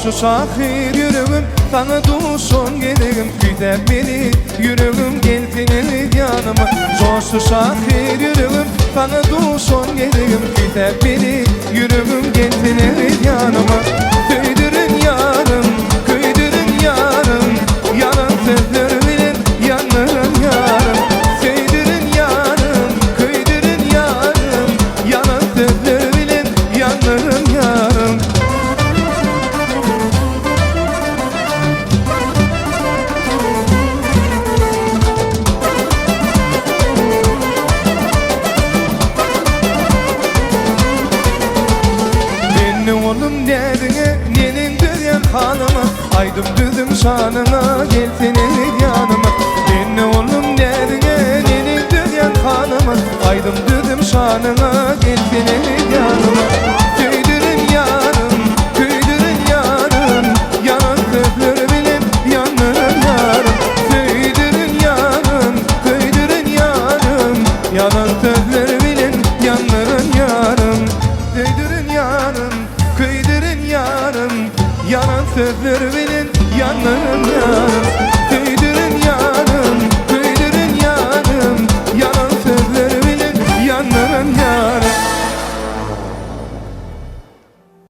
Coşu şahir yüreğim, sana duşun gelirim. Güde beni yüreğim, gel senin yanıma. Coşu şahir yüreğim, sana duşun gelirim. Güde beni yüreğim, gel senin yanıma. Köydürün yarım, köydürün yarım, yalan sözler bilen yanırın yarım. Köydürün yarım, köydürün yarım, yalan sözler bilen yanırın yarım. Oğlum derdine, nenin düzen hanıma, aydım düzüm şanına, gel senin yanıma. Dinle oğlum derdine, nenin düzen hanıma, aydım düzüm şanına, gel senin yanıma. Köydürün yarım, köydürün yarım, yalan sözler bilen yanırın yarım. Köydürün yarım, köydürün yarım, yalan sözler bilen yanırın yarım. Köydürün yarım, köydürün yarım, yalan sözler bilin yanlarım yarım.